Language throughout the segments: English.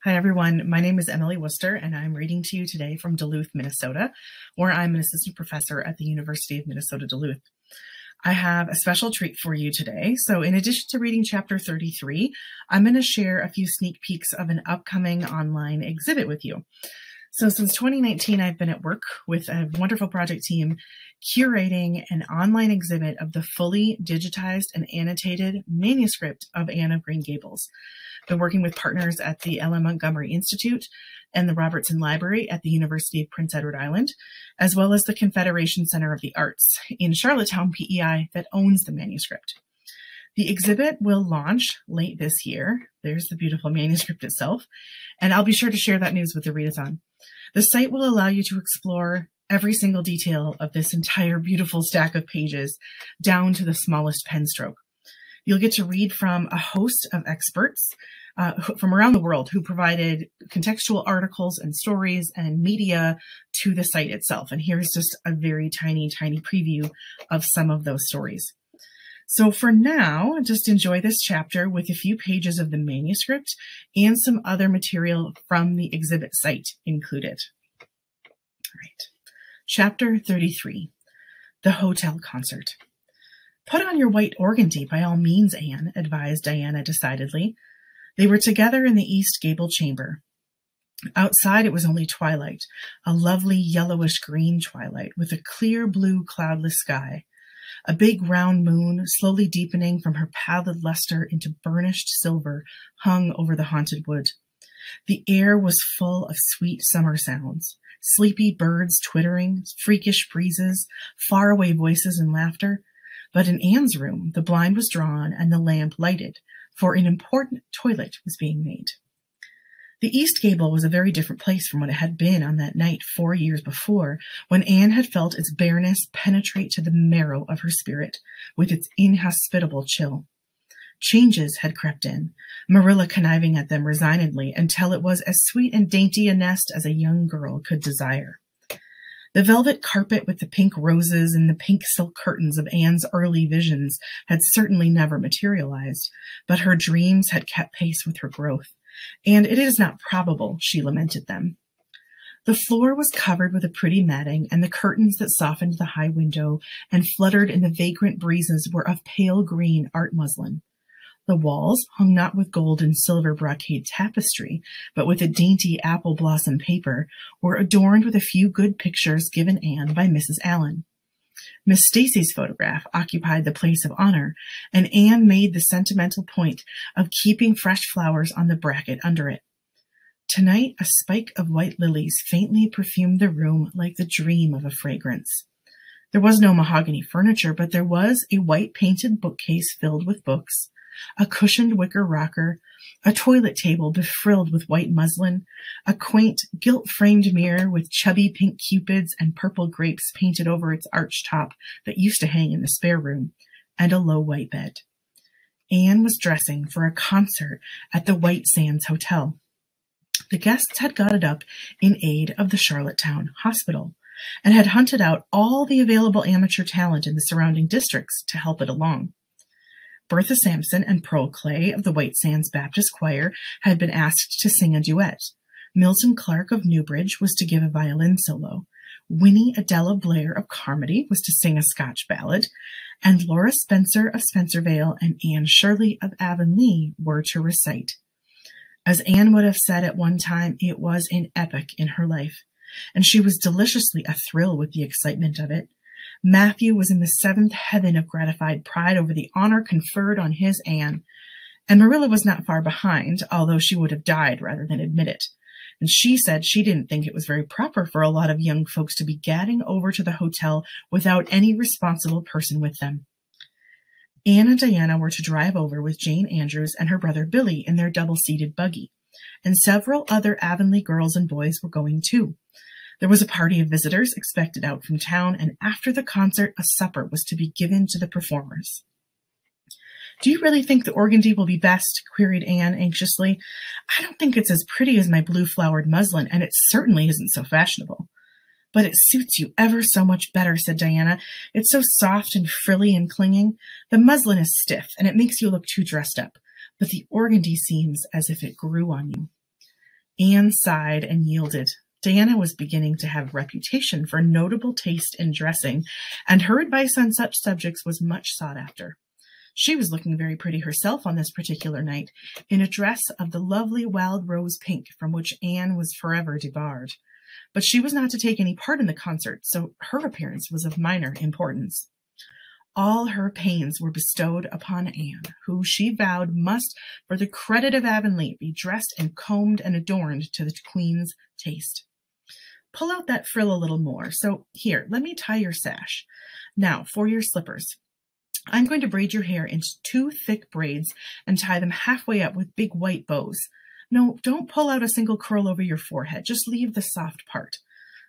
Hi, everyone. My name is Emily Worcester, and I'm reading to you today from Duluth, Minnesota, where I'm an assistant professor at the University of Minnesota Duluth. I have a special treat for you today. So in addition to reading chapter 33, I'm going to share a few sneak peeks of an upcoming online exhibit with you. So since 2019, I've been at work with a wonderful project team curating an online exhibit of the fully digitized and annotated manuscript of Anne of Green Gables. Been working with partners at the Montgomery Institute and the Robertson Library at the University of Prince Edward Island, as well as the Confederation Center of the Arts in Charlottetown, PEI, that owns the manuscript. The exhibit will launch late this year. There's the beautiful manuscript itself, and I'll be sure to share that news with the readathon. The site will allow you to explore every single detail of this entire beautiful stack of pages down to the smallest pen stroke. You'll get to read from a host of experts from around the world who provided contextual articles and stories and media to the site itself. And here's just a very tiny preview of some of those stories. So for now, just enjoy this chapter with a few pages of the manuscript and some other material from the exhibit site included. All right. Chapter 33, The Hotel Concert. Put on your white organdy by all means, Anne, advised Diana decidedly. They were together in the east gable chamber. Outside it was only twilight, a lovely yellowish-green twilight with a clear blue cloudless sky. A big round moon, slowly deepening from her pallid luster into burnished silver, hung over the haunted wood. The air was full of sweet summer sounds, sleepy birds twittering, freakish breezes, faraway voices and laughter. But in Anne's room, the blind was drawn and the lamp lighted, for an important toilet was being made. The east gable was a very different place from what it had been on that night 4 years before, when Anne had felt its bareness penetrate to the marrow of her spirit, with its inhospitable chill. Changes had crept in, Marilla conniving at them resignedly until it was as sweet and dainty a nest as a young girl could desire. The velvet carpet with the pink roses and the pink silk curtains of Anne's early visions had certainly never materialized, but her dreams had kept pace with her growth, and it is not probable she lamented them. The floor was covered with a pretty matting, and the curtains that softened the high window and fluttered in the vagrant breezes were of pale green art muslin. The walls, hung not with gold and silver brocade tapestry, but with a dainty apple blossom paper, were adorned with a few good pictures given Anne by Mrs. Allen. Miss Stacy's photograph occupied the place of honor, and Anne made the sentimental point of keeping fresh flowers on the bracket under it. Tonight, a spike of white lilies faintly perfumed the room like the dream of a fragrance. There was no mahogany furniture, but there was a white painted bookcase filled with books, a cushioned wicker rocker, a toilet table befrilled with white muslin, a quaint gilt-framed mirror with chubby pink cupids and purple grapes painted over its arched top that used to hang in the spare room, and a low white bed. Anne was dressing for a concert at the White Sands Hotel. The guests had got it up in aid of the Charlottetown Hospital and had hunted out all the available amateur talent in the surrounding districts to help it along. Bertha Sampson and Pearl Clay of the White Sands Baptist Choir had been asked to sing a duet. Milton Clark of Newbridge was to give a violin solo. Winnie Adela Blair of Carmody was to sing a Scotch ballad, and Laura Spencer of Spencervale and Anne Shirley of Avonlea were to recite. As Anne would have said at one time, it was an epoch in her life, and she was deliciously athrill with the excitement of it. Matthew was in the seventh heaven of gratified pride over the honor conferred on his Anne, and Marilla was not far behind, although she would have died rather than admit it. And she said she didn't think it was very proper for a lot of young folks to be gadding over to the hotel without any responsible person with them. Anne and Diana were to drive over with Jane Andrews and her brother Billy in their double-seated buggy, and several other Avonlea girls and boys were going too. There was a party of visitors expected out from town, and after the concert, a supper was to be given to the performers. "Do you really think the organdy will be best?" queried Anne anxiously. "I don't think it's as pretty as my blue-flowered muslin, and it certainly isn't so fashionable." "But it suits you ever so much better," said Diana. "It's so soft and frilly and clinging. The muslin is stiff, and it makes you look too dressed up, but the organdy seems as if it grew on you." Anne sighed and yielded. Diana was beginning to have a reputation for notable taste in dressing, and her advice on such subjects was much sought after. She was looking very pretty herself on this particular night, in a dress of the lovely wild rose pink from which Anne was forever debarred. But she was not to take any part in the concert, so her appearance was of minor importance. All her pains were bestowed upon Anne, who she vowed must, for the credit of Avonlea, be dressed and combed and adorned to the Queen's taste. Pull out that frill a little more. So here, let me tie your sash. Now, for your slippers. I'm going to braid your hair into 2 thick braids and tie them halfway up with big white bows. No, don't pull out a single curl over your forehead. Just leave the soft part.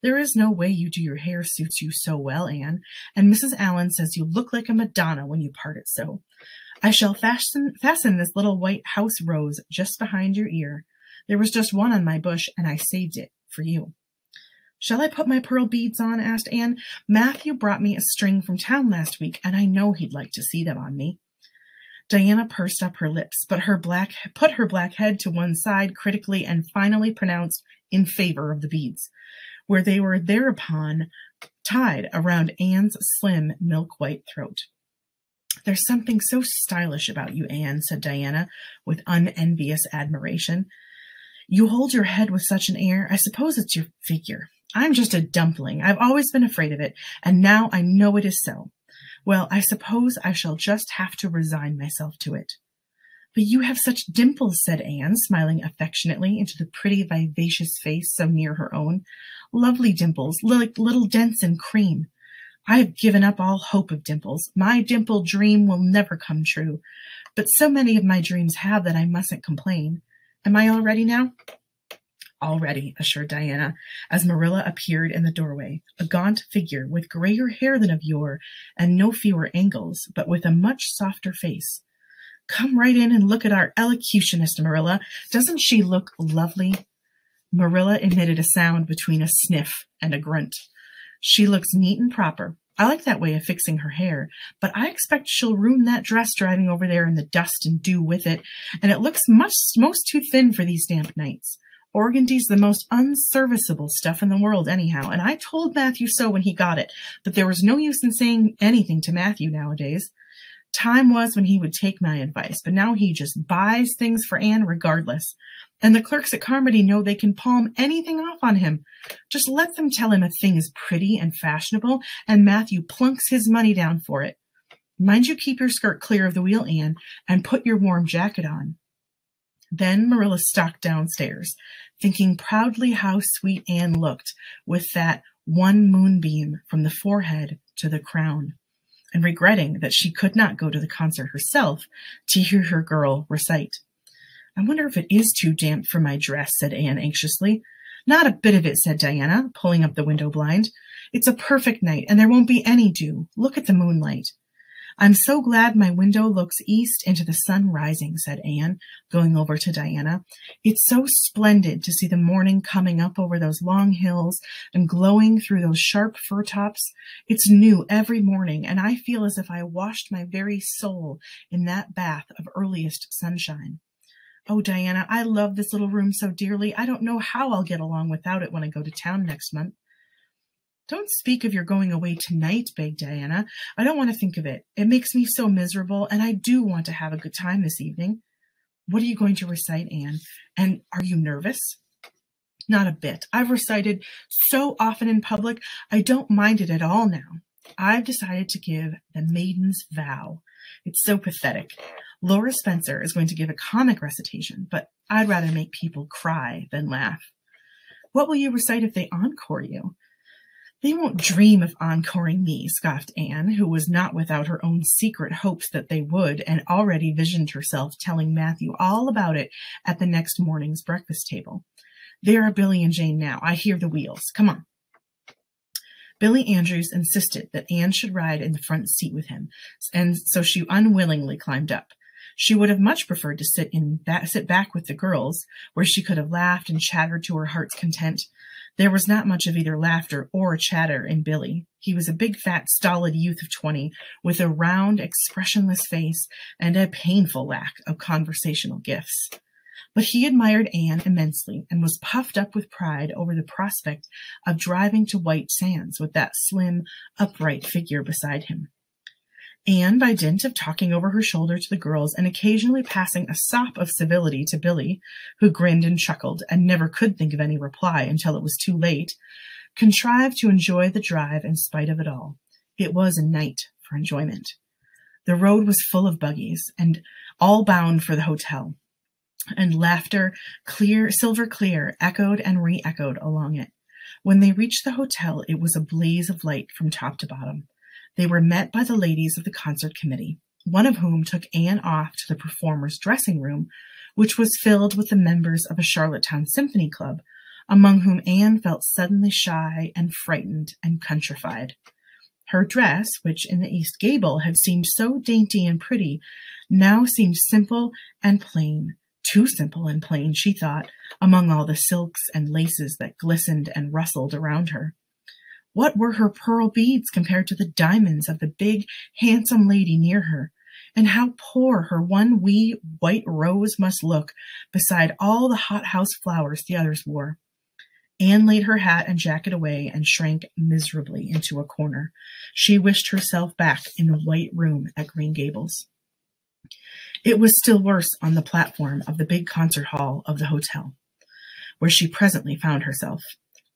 There is no way you do your hair suits you so well, Anne, and Mrs. Allen says you look like a Madonna when you part it so. I shall fasten this little white house rose just behind your ear. There was just one on my bush, and I saved it for you. Shall I put my pearl beads on? Asked Anne. Matthew brought me a string from town last week, and I know he'd like to see them on me. Diana pursed up her lips, but put her black head to one side critically and finally pronounced in favor of the beads, where they were thereupon tied around Anne's slim milk-white throat. There's something so stylish about you, Anne, said Diana with unenvious admiration. You hold your head with such an air. I suppose it's your figure. I'm just a dumpling. I've always been afraid of it, and now I know it is so. Well, I suppose I shall just have to resign myself to it. But you have such dimples, said Anne, smiling affectionately into the pretty, vivacious face so near her own. Lovely dimples, like little dents in cream. I have given up all hope of dimples. My dimple dream will never come true. But so many of my dreams have that I mustn't complain. Am I all ready now? All ready, assured Diana, as Marilla appeared in the doorway, a gaunt figure with grayer hair than of yore and no fewer angles, but with a much softer face. Come right in and look at our elocutionist, Marilla. Doesn't she look lovely? Marilla emitted a sound between a sniff and a grunt. She looks neat and proper. I like that way of fixing her hair, but I expect she'll ruin that dress driving over there in the dust and dew with it, and it looks most too thin for these damp nights. Organdy's the most unserviceable stuff in the world anyhow, and I told Matthew so when he got it, but there was no use in saying anything to Matthew nowadays. Time was when he would take my advice, but now he just buys things for Anne regardless. And the clerks at Carmody know they can palm anything off on him. Just let them tell him a thing is pretty and fashionable, and Matthew plunks his money down for it. Mind you keep your skirt clear of the wheel, Anne, and put your warm jacket on. Then Marilla stalked downstairs, thinking proudly how sweet Anne looked with that one moonbeam from the forehead to the crown, and regretting that she could not go to the concert herself to hear her girl recite. I wonder if it is too damp for my dress, said Anne anxiously. Not a bit of it, said Diana, pulling up the window blind. It's a perfect night, and there won't be any dew. Look at the moonlight. I'm so glad my window looks east into the sun rising, said Anne, going over to Diana. It's so splendid to see the morning coming up over those long hills and glowing through those sharp fir tops. It's new every morning, and I feel as if I washed my very soul in that bath of earliest sunshine. Oh, Diana, I love this little room so dearly. I don't know how I'll get along without it when I go to town next month. Don't speak of your going away tonight, begged Diana. I don't want to think of it. It makes me so miserable, and I do want to have a good time this evening. What are you going to recite, Anne? And are you nervous? Not a bit. I've recited so often in public, I don't mind it at all now. I've decided to give the Maiden's Vow. It's so pathetic. Laura Spencer is going to give a comic recitation, but I'd rather make people cry than laugh. What will you recite if they encore you? They won't dream of encoring me, scoffed Anne, who was not without her own secret hopes that they would, and already visioned herself telling Matthew all about it at the next morning's breakfast table. There are Billy and Jane now. I hear the wheels. Come on. Billy Andrews insisted that Anne should ride in the front seat with him, and so she unwillingly climbed up. She would have much preferred to sit back with the girls, where she could have laughed and chattered to her heart's content. There was not much of either laughter or chatter in Billy. He was a big, fat, stolid youth of 20, with a round, expressionless face and a painful lack of conversational gifts. But he admired Anne immensely and was puffed up with pride over the prospect of driving to White Sands with that slim, upright figure beside him. Anne, by dint of talking over her shoulder to the girls and occasionally passing a sop of civility to Billy, who grinned and chuckled and never could think of any reply until it was too late, contrived to enjoy the drive in spite of it all. It was a night for enjoyment. The road was full of buggies, and all bound for the hotel, and laughter, silver clear, echoed and re-echoed along it. When they reached the hotel, it was a blaze of light from top to bottom. They were met by the ladies of the concert committee, one of whom took Anne off to the performers' dressing room, which was filled with the members of a Charlottetown Symphony Club, among whom Anne felt suddenly shy and frightened and countrified. Her dress, which in the East Gable had seemed so dainty and pretty, now seemed simple and plain, too simple and plain, she thought, among all the silks and laces that glistened and rustled around her. What were her pearl beads compared to the diamonds of the big, handsome lady near her? And how poor her one wee white rose must look beside all the hothouse flowers the others wore. Anne laid her hat and jacket away and shrank miserably into a corner. She wished herself back in the white room at Green Gables. It was still worse on the platform of the big concert hall of the hotel, where she presently found herself.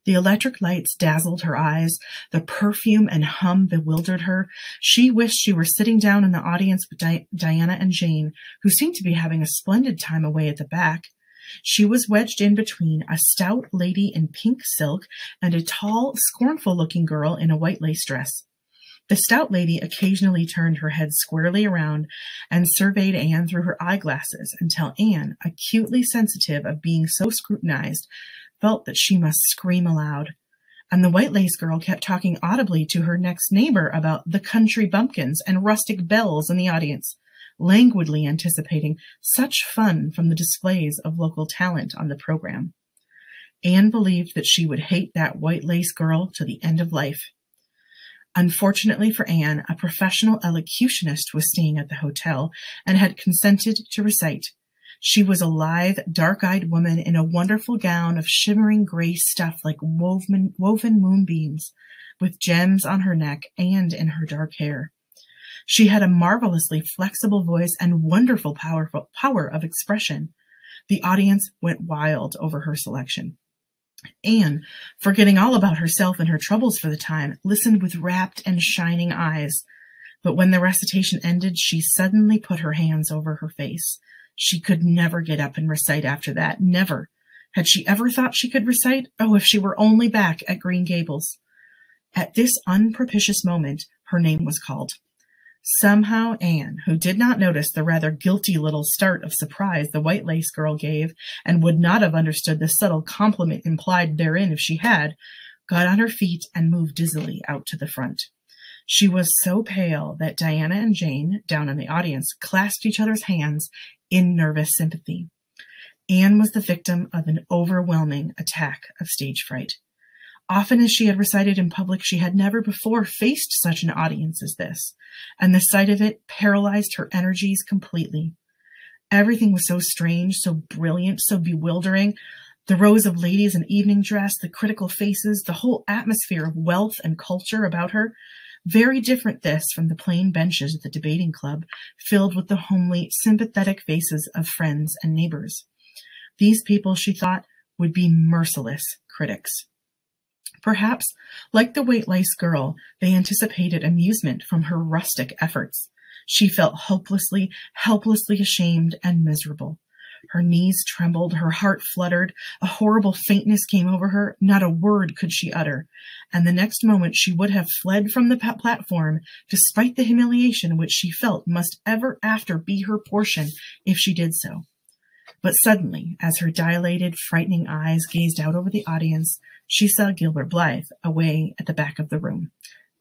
The electric lights dazzled her eyes. The perfume and hum bewildered her. She wished she were sitting down in the audience with Diana and Jane, who seemed to be having a splendid time away at the back. She was wedged in between a stout lady in pink silk and a tall, scornful-looking girl in a white lace dress. The stout lady occasionally turned her head squarely around and surveyed Anne through her eyeglasses until Anne, acutely sensitive of being so scrutinized, felt that she must scream aloud. And the white lace girl kept talking audibly to her next neighbor about the country bumpkins and rustic belles in the audience, languidly anticipating such fun from the displays of local talent on the program. Anne believed that she would hate that white lace girl to the end of life. Unfortunately for Anne, a professional elocutionist was staying at the hotel and had consented to recite. She was a lithe, dark-eyed woman in a wonderful gown of shimmering gray stuff like woven moonbeams, with gems on her neck and in her dark hair. She had a marvelously flexible voice and wonderful power of expression. The audience went wild over her selection. Anne, forgetting all about herself and her troubles for the time, listened with rapt and shining eyes. But when the recitation ended, she suddenly put her hands over her face. She could never get up and recite after that, never. Had she ever thought she could recite? Oh, if she were only back at Green Gables. At this unpropitious moment, her name was called. Somehow Anne, who did not notice the rather guilty little start of surprise the white lace girl gave, and would not have understood the subtle compliment implied therein if she had, got on her feet and moved dizzily out to the front. She was so pale that Diana and Jane, down in the audience, clasped each other's hands in nervous sympathy. Anne was the victim of an overwhelming attack of stage fright. Often as she had recited in public, she had never before faced such an audience as this, and the sight of it paralyzed her energies completely. Everything was so strange, so brilliant, so bewildering. The rows of ladies in evening dress, the critical faces, the whole atmosphere of wealth and culture about her. Very different this from the plain benches at the debating club, filled with the homely, sympathetic faces of friends and neighbors. These people, she thought, would be merciless critics. Perhaps, like the white lace girl, they anticipated amusement from her rustic efforts. She felt hopelessly, helplessly ashamed and miserable. Her knees trembled, her heart fluttered, a horrible faintness came over her, not a word could she utter, and the next moment she would have fled from the platform, despite the humiliation which she felt must ever after be her portion if she did so. But suddenly, as her dilated, frightening eyes gazed out over the audience, she saw Gilbert Blythe away at the back of the room,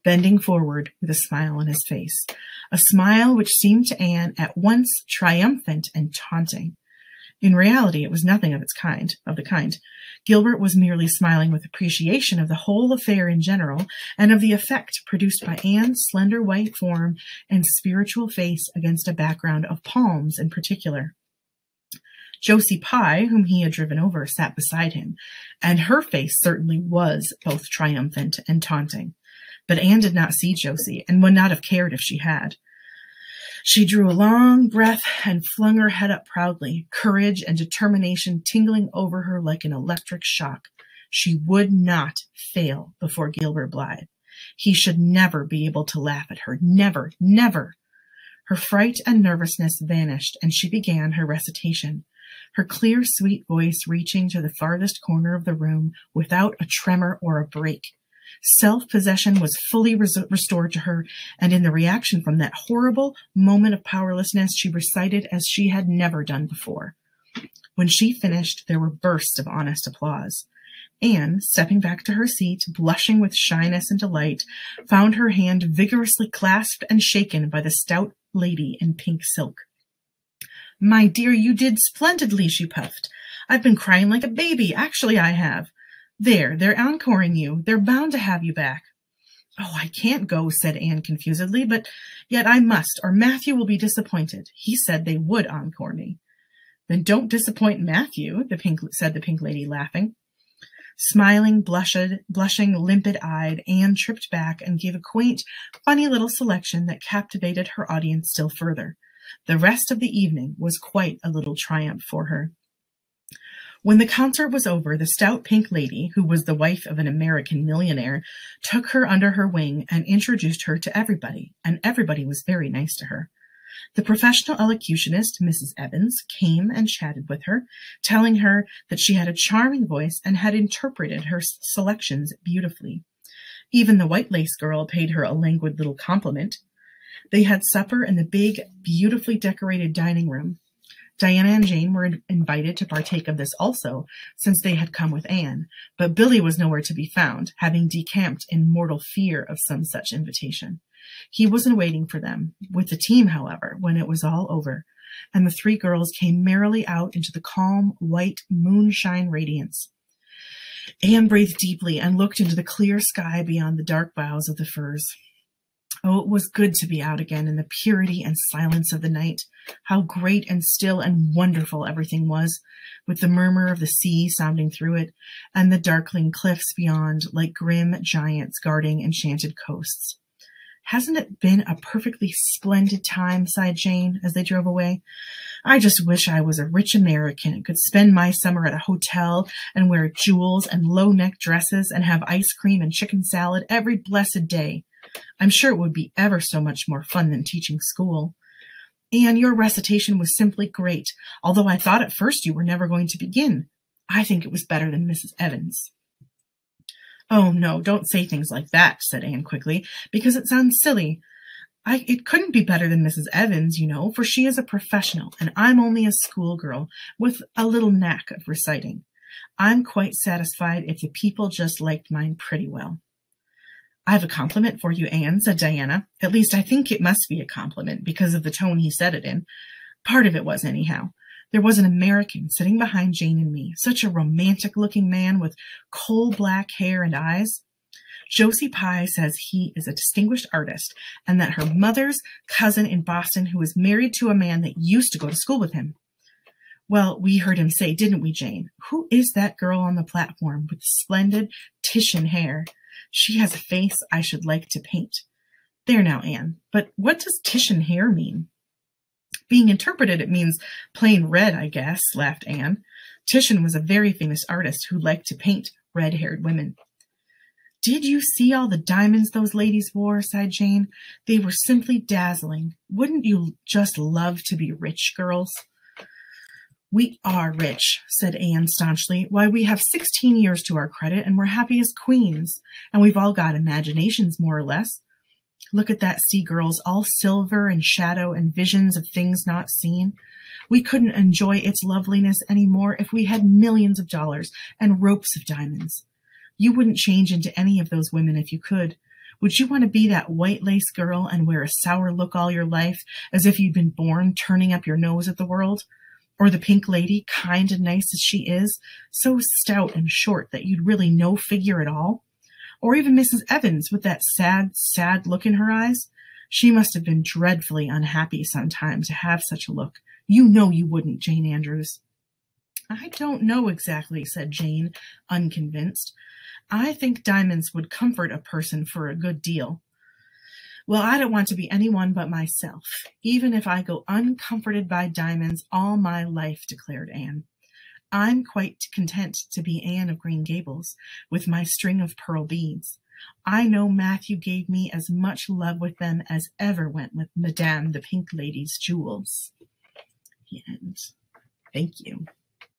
bending forward with a smile on his face, a smile which seemed to Anne at once triumphant and taunting. In reality, it was nothing of the kind. Gilbert was merely smiling with appreciation of the whole affair in general and of the effect produced by Anne's slender white form and spiritual face against a background of palms in particular. Josie Pye, whom he had driven over, sat beside him, and her face certainly was both triumphant and taunting. But Anne did not see Josie, and would not have cared if she had. She drew a long breath and flung her head up proudly, courage and determination tingling over her like an electric shock. She would not fail before Gilbert Blythe. He should never be able to laugh at her. Never, never. Her fright and nervousness vanished, and she began her recitation, her clear, sweet voice reaching to the farthest corner of the room without a tremor or a break. Self-possession was fully restored to her, and in the reaction from that horrible moment of powerlessness, she recited as she had never done before. When she finished, there were bursts of honest applause. Anne, stepping back to her seat, blushing with shyness and delight, found her hand vigorously clasped and shaken by the stout lady in pink silk. "My dear, you did splendidly," she puffed. "I've been crying like a baby. Actually, I have. They're encoring you. They're bound to have you back." "Oh, I can't go," said Anne confusedly, "but yet I must, or Matthew will be disappointed. He said they would encore me." "Then don't disappoint Matthew," said the pink lady, laughing. Smiling, blushing, limpid-eyed, Anne tripped back and gave a quaint, funny little selection that captivated her audience still further. The rest of the evening was quite a little triumph for her. When the concert was over, the stout pink lady, who was the wife of an American millionaire, took her under her wing and introduced her to everybody, and everybody was very nice to her. The professional elocutionist, Mrs. Evans, came and chatted with her, telling her that she had a charming voice and had interpreted her selections beautifully. Even the white lace girl paid her a languid little compliment. They had supper in the big, beautifully decorated dining room. Diana and Jane were invited to partake of this also, since they had come with Anne, but Billy was nowhere to be found, having decamped in mortal fear of some such invitation. He wasn't waiting for them, with the team, however, when it was all over, and the three girls came merrily out into the calm, white, moonshine radiance. Anne breathed deeply and looked into the clear sky beyond the dark boughs of the firs. Oh, it was good to be out again in the purity and silence of the night. How great and still and wonderful everything was, with the murmur of the sea sounding through it, and the darkling cliffs beyond like grim giants guarding enchanted coasts. "Hasn't it been a perfectly splendid time?" sighed Jane as they drove away. "I just wish I was a rich American and could spend my summer at a hotel and wear jewels and low-neck dresses and have ice cream and chicken salad every blessed day. I'm sure it would be ever so much more fun than teaching school. Anne, your recitation was simply great, although I thought at first you were never going to begin. I think it was better than Mrs. Evans." "Oh, no, don't say things like that," said Anne quickly, "because it sounds silly. It couldn't be better than Mrs. Evans, you know, for she is a professional, and I'm only a schoolgirl with a little knack of reciting. I'm quite satisfied if the people just liked mine pretty well." "I have a compliment for you, Anne," said Diana. "At least I think it must be a compliment because of the tone he said it in. Part of it was, anyhow. There was an American sitting behind Jane and me, such a romantic-looking man with coal-black hair and eyes. Josie Pye says he is a distinguished artist and that her mother's cousin in Boston who is married to a man that used to go to school with him. Well, we heard him say, didn't we, Jane? Who is that girl on the platform with splendid Titian hair? She has a face I should like to paint. There now, Anne, but what does Titian hair mean?" "Being interpreted, it means plain red, I guess," laughed Anne. "Titian was a very famous artist who liked to paint red-haired women." "Did you see all the diamonds those ladies wore?" sighed Jane. "They were simply dazzling. Wouldn't you just love to be rich, girls?" "We are rich," said Anne staunchly. "Why, we have 16 years to our credit, and we're happy as queens. And we've all got imaginations, more or less. Look at that sea, girls, all silver and shadow and visions of things not seen. We couldn't enjoy its loveliness any more if we had millions of dollars and ropes of diamonds. You wouldn't change into any of those women if you could. Would you want to be that white lace girl and wear a sour look all your life, as if you'd been born turning up your nose at the world? Or the pink lady, kind and nice as she is, so stout and short that you'd really no figure at all? Or even Mrs. Evans with that sad, sad look in her eyes? She must have been dreadfully unhappy sometime to have such a look. You know you wouldn't, Jane Andrews." I don't know exactly, said Jane, unconvinced. I think diamonds would comfort a person for a good deal. Well, I don't want to be anyone but myself, even if I go uncomforted by diamonds all my life, declared Anne. I'm quite content to be Anne of Green Gables, with my string of pearl beads. I know Matthew gave me as much love with them as ever went with Madame the Pink Lady's jewels. The end. Thank you.